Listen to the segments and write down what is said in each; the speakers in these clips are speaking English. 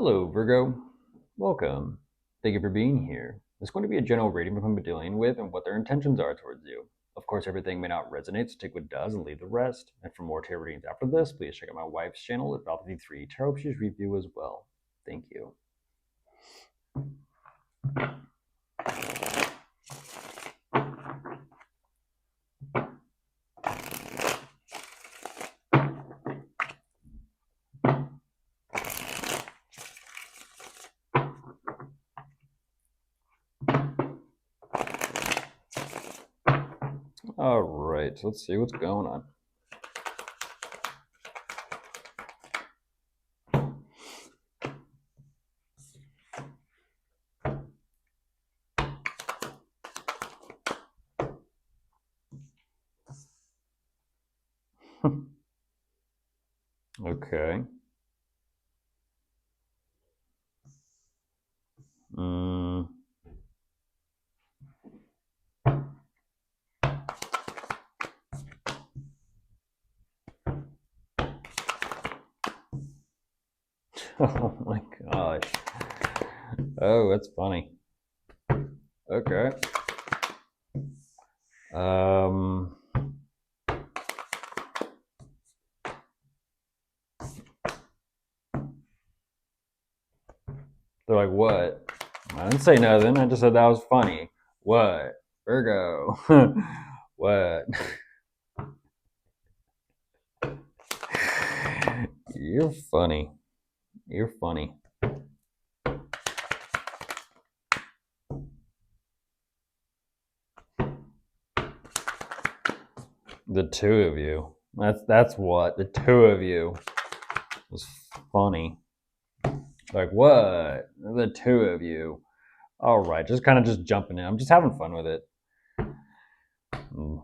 Hello, Virgo. Welcome. Thank you for being here. It's going to be a general reading of whom we're dealing with and what their intentions are towards you. Of course, everything may not resonate, so take what does and leave the rest. And for more tarot readings after this, please check out my wife's channel at VIRGO Tarot. She's review as well. Thank you. All right, so let's see what's going on. Okay. Oh my gosh. Oh, that's funny. Okay. They're like, what? I didn't say nothing. I just said that was funny. What? Virgo. What? You're funny. You're funny. The two of you. That's what. The two of you was funny. Like, what? The two of you. All right, just kind of just jumping in. I'm just having fun with it.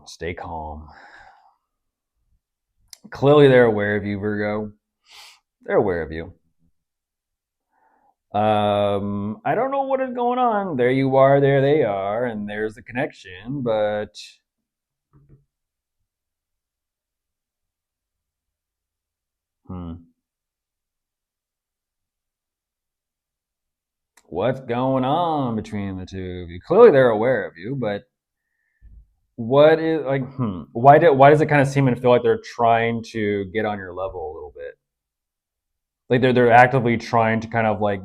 Stay calm. Clearly, they're aware of you, Virgo. They're aware of you. I don't know what is going on. There you are, there they are, and there's the connection, but what's going on between the two of you? Clearly they're aware of you, but what is like why does it kind of seem and feel like they're trying to get on your level a little bit? Like they're actively trying to kind of like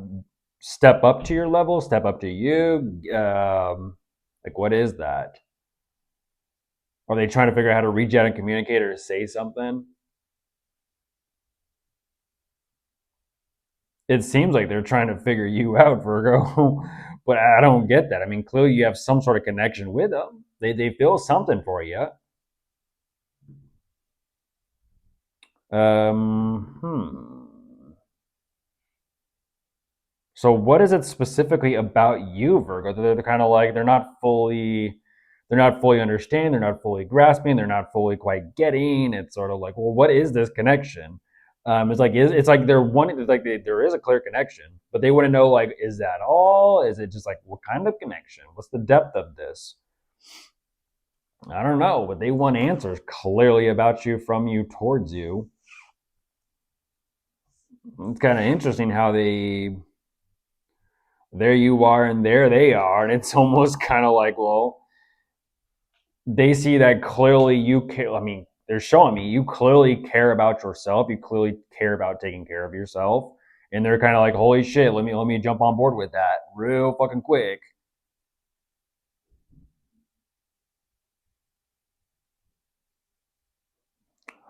step up to your level, step up to you. Like what is that? Are they trying to figure out how to reach out and communicate or say something? It seems like they're trying to figure you out, Virgo. But I don't get that. I mean, clearly you have some sort of connection with them. They feel something for you. So what is it specifically about you, Virgo? They're kind of like they're not fully understanding, they're not fully grasping, they're not fully quite getting. It's sort of like, well, what is this connection? It's like they're wanting, it's like there is a clear connection, but they want to know, like, is that all? Is it just like what kind of connection? What's the depth of this? I don't know, but they want answers clearly about you, from you, towards you. It's kind of interesting how there you are and there they are, and it's almost kind of like, well, they see that clearly you care. I mean, they're showing me you clearly care about yourself. You clearly care about taking care of yourself, and they're kind of like, holy shit, let me jump on board with that real fucking quick.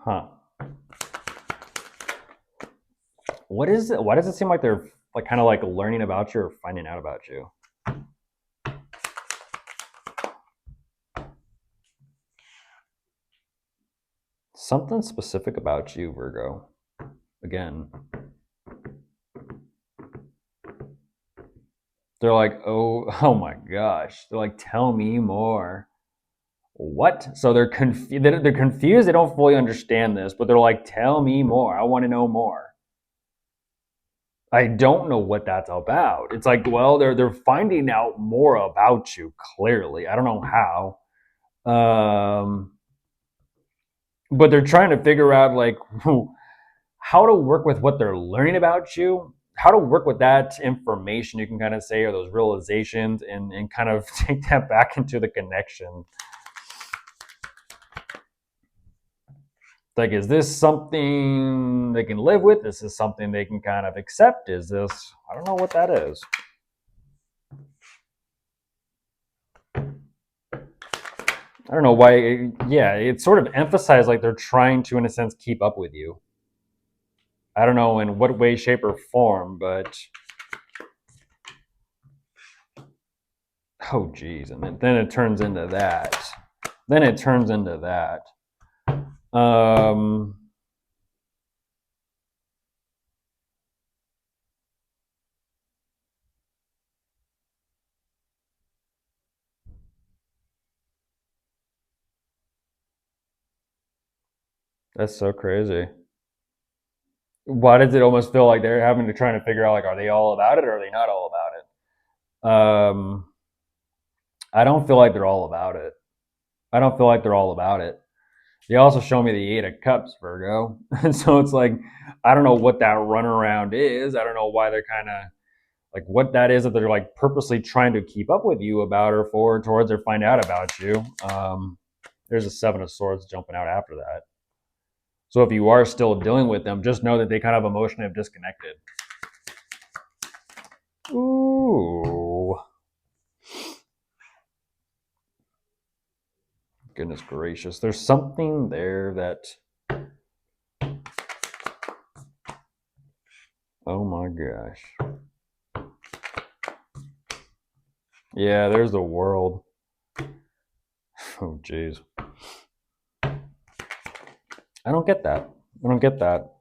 Huh. What is it? Why does it seem like they're like kind of like learning about you or finding out about you? Something specific about you, Virgo. Again. They're like, oh my gosh. They're like, tell me more. What? So they're confused. They're confused. They don't fully understand this, but they're like, tell me more. I want to know more. I don't know what that's about. It's like, well, they're finding out more about you clearly. I don't know how. But they're trying to figure out like how to work with what they're learning about you, how to work with that information, you can kind of say, or those realizations, and kind of take that back into the connection. Like, is this something they can live with? Is this something they can kind of accept? Is this, I don't know what that is. I don't know why. Yeah, it's sort of emphasized like they're trying to, in a sense, keep up with you. I don't know in what way, shape, or form, but oh, geez. And then it turns into that. Then it turns into that. That's so crazy. Why does it almost feel like they're having to try to figure out, like, are they all about it or are they not all about it? I don't feel like they're all about it. I don't feel like they're all about it. They also show me the Eight of Cups, Virgo. And so it's like, I don't know what that runaround is. I don't know why they're kind of like what that is that they're like purposely trying to keep up with you about or forward towards or find out about you. There's a Seven of Swords jumping out after that. So if you are still dealing with them, just know that they kind of emotionally have disconnected. Ooh. Goodness gracious. There's something there that, oh my gosh. Yeah, there's the World. Oh, jeez. I don't get that. I don't get that.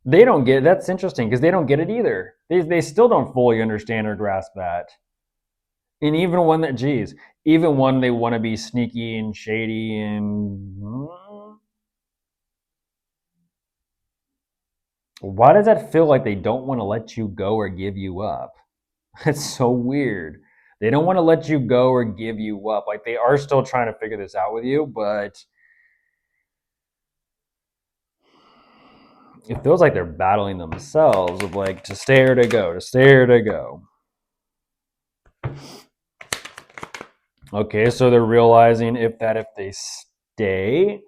They don't get it. That's interesting because they don't get it either. They still don't fully understand or grasp that. And even when that, geez, even when they want to be sneaky and shady and why does that feel like they don't want to let you go or give you up? It's so weird. They don't want to let you go or give you up. Like they are still trying to figure this out with you, but it feels like they're battling themselves of like to stay or to go, to stay or to go. Okay, so they're realizing if they stay,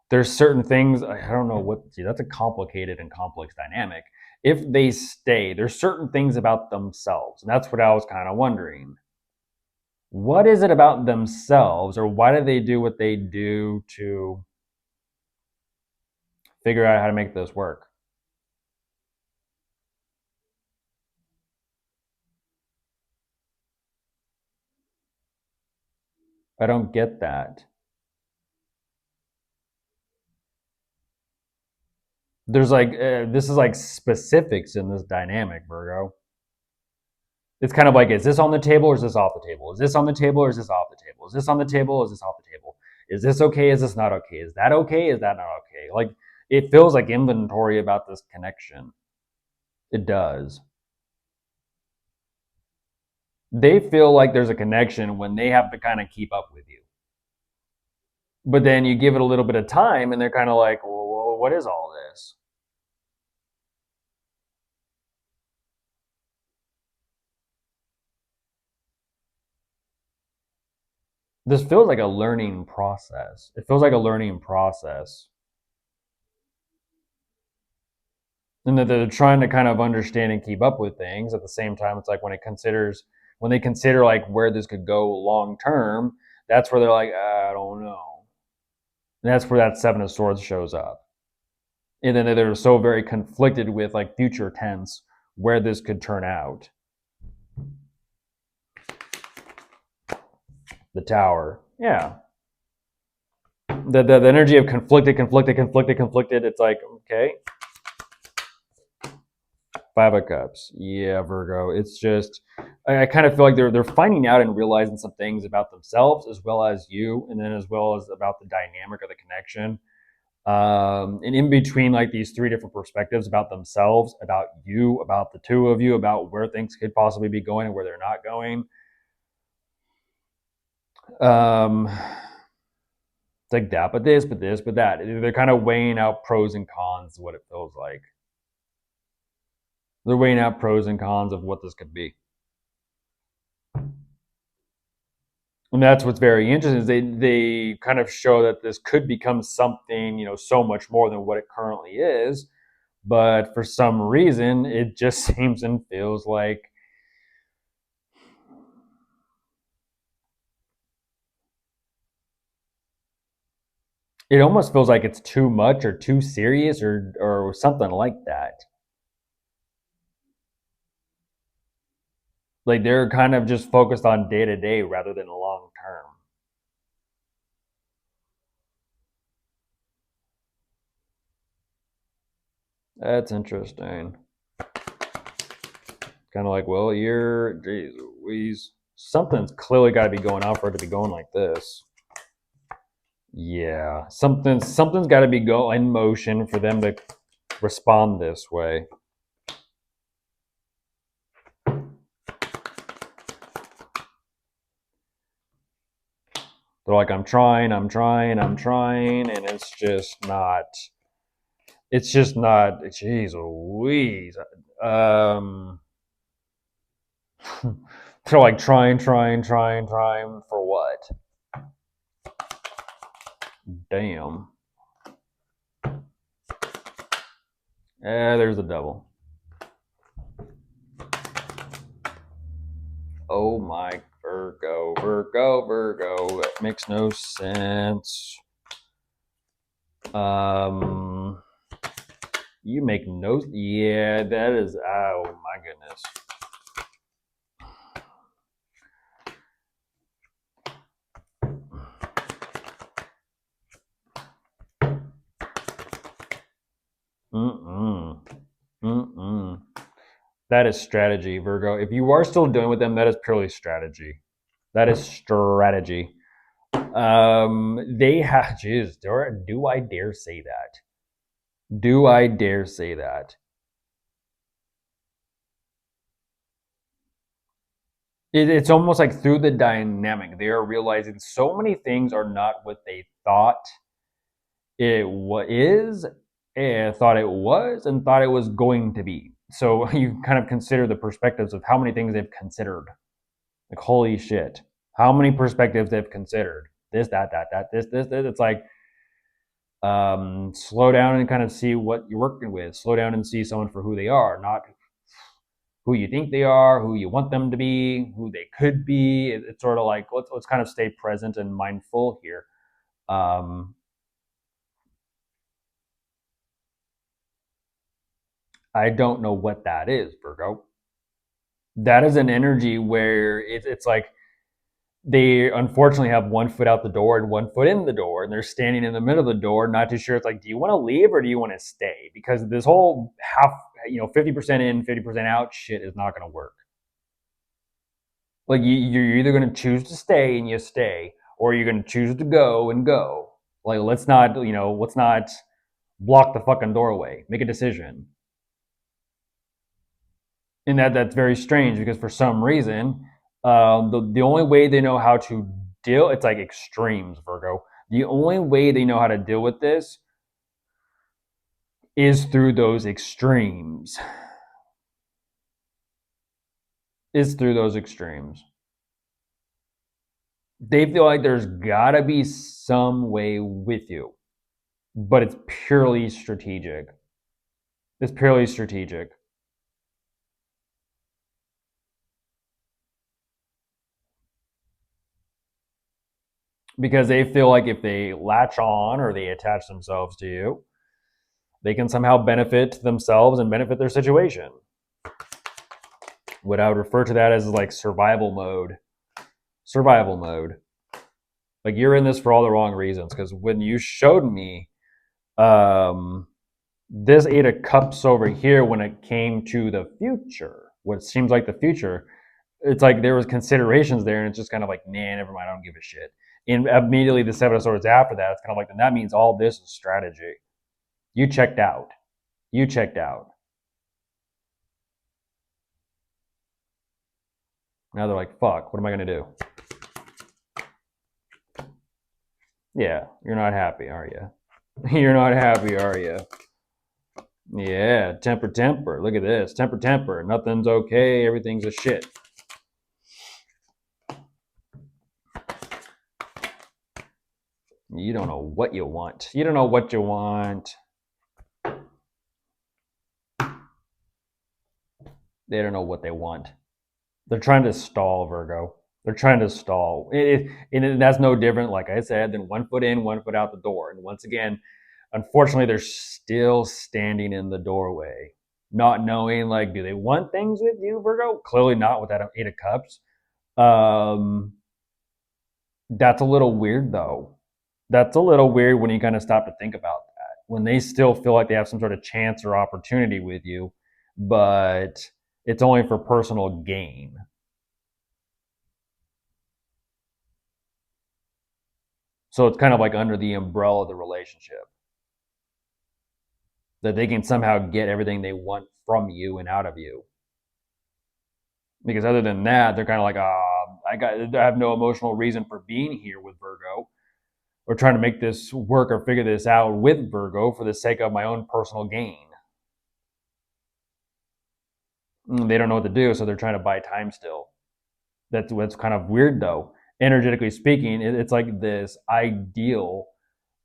there's certain things, I don't know what, see, that's a complicated and complex dynamic. If they stay, there's certain things about themselves. And that's what I was kind of wondering. What is it about themselves, or why do they do what they do to figure out how to make this work? I don't get that. There's like, this is like specifics in this dynamic, Virgo. It's kind of like, is this on the table or is this off the table? Is this on the table or is this off the table? Is this on the table or is this off the table? Is this okay? Is this not okay? Is that okay? Is that not okay? Like, it feels like inventory about this connection. It does. They feel like there's a connection when they have to kind of keep up with you. But then you give it a little bit of time and they're kind of like, well, what is all this? This feels like a learning process. It feels like a learning process. And that they're trying to kind of understand and keep up with things. At the same time, it's like when they consider like where this could go long term, that's where they're like, I don't know. And that's where that Seven of Swords shows up. And then they're so very conflicted with like future tense where this could turn out. The Tower. Yeah. The energy of conflicted. It's like, okay. Five of Cups. Yeah, Virgo. It's just, I kind of feel like they're finding out and realizing some things about themselves as well as you, and then as well as about the dynamic of the connection. And in between, like these three different perspectives about themselves, about you, about the two of you, about where things could possibly be going and where they're not going. Um, It's like that, but this, but this, but that. They're kind of weighing out pros and cons, what it feels like. They're weighing out pros and cons of what this could be. And that's what's very interesting is they kind of show that this could become something, so much more than what it currently is. But for some reason, it just seems and feels like it almost feels like it's too much or too serious or something like that. Like they're kind of just focused on day to day rather than long term. That's interesting. Kind of like, well, geez Louise, something's clearly got to be going on for it to be going like this. Yeah, something's got to be going in motion for them to respond this way. They're like, I'm trying, and it's just not. It's just not. Jeez Louise. They're like trying for what? Damn. There's the devil. Oh my Virgo. That makes no sense. You make no. Yeah, that is. Oh my goodness. That is strategy, Virgo. If you are still doing with them, that is purely strategy. That is strategy. They have. Jeez, do I dare say that? Do I dare say that? It's almost like through the dynamic, they are realizing so many things are not what they thought it is, and thought it was, and thought it was going to be. So you kind of consider the perspectives of how many things they've considered. Like, holy shit, how many perspectives they've considered. This, that, this. It's like, slow down and kind of see what you're working with. Slow down and see someone for who they are, not who you think they are, who you want them to be, who they could be. It's sort of like let's kind of stay present and mindful here. I don't know what that is, Virgo. That is an energy where it's like they unfortunately have one foot out the door and one foot in the door, and they're standing in the middle of the door, not too sure. It's like, do you want to leave or do you want to stay? Because this whole 50% in, 50% out shit is not going to work. Like you're either going to choose to stay and you stay, or you're going to choose to go and go. Like let's not block the fucking doorway. Make a decision. And that's very strange because for some reason, the only way they know how to deal, it's like extremes, Virgo. The only way they know how to deal with this is through those extremes. Is through those extremes. They feel like there's gotta be some way with you, but it's purely strategic. It's purely strategic. Because they feel like if they latch on or they attach themselves to you, they can somehow benefit themselves and benefit their situation. What I would refer to that as like survival mode. Survival mode. Like you're in this for all the wrong reasons. Because when you showed me this Eight of Cups over here, when it came to the future, what seems like the future, it's like there was considerations there, and it's just kind of like, nah, never mind, I don't give a shit. And immediately the Seven of Swords after that, it's kind of like, then that means all this is strategy. You checked out. You checked out. Now they're like, fuck, what am I going to do? Yeah, you're not happy, are you? You're not happy, are you? Yeah, temper, temper. Look at this. Temper, temper. Nothing's okay. Everything's a shit. You don't know what you want. You don't know what you want. They don't know what they want. They're trying to stall, Virgo. They're trying to stall. And that's no different, like I said, than 1 foot in, 1 foot out the door. And once again, unfortunately, they're still standing in the doorway, not knowing, like, do they want things with you, Virgo? Clearly not with that Eight of Cups. Um, that's a little weird, though. That's a little weird when you kind of stop to think about that. When they still feel like they have some sort of chance or opportunity with you, but it's only for personal gain. So it's kind of like under the umbrella of the relationship that they can somehow get everything they want from you and out of you. Because other than that, they're kind of like, I have no emotional reason for being here with Virgo or trying to make this work or figure this out with Virgo for the sake of my own personal gain. They don't know what to do, so they're trying to buy time still. That's what's kind of weird, though. Energetically speaking, it's like this ideal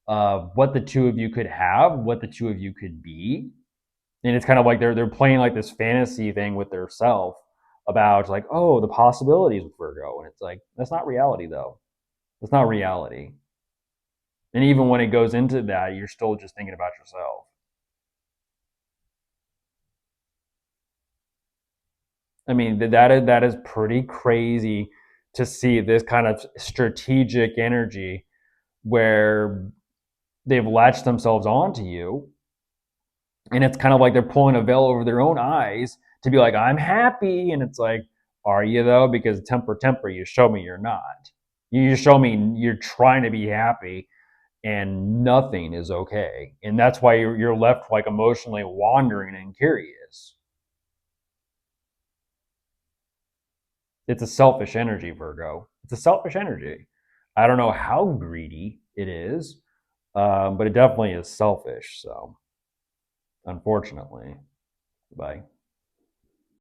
of what the two of you could have, what the two of you could be, and it's kind of like they're playing like this fantasy thing with their self about, like, oh, the possibilities with Virgo, and it's like that's not reality, though. That's not reality. And even when it goes into that, you're still just thinking about yourself. I mean, that is pretty crazy to see this kind of strategic energy where they've latched themselves onto you, and it's kind of like they're pulling a veil over their own eyes to be like, I'm happy, and it's like, are you though? Because temper, temper, you show me you're not. You show me you're trying to be happy, and nothing is okay, and that's why you're left like emotionally wandering and curious. It's a selfish energy, Virgo. It's a selfish energy. I don't know how greedy it is, but it definitely is selfish. So, unfortunately, bye.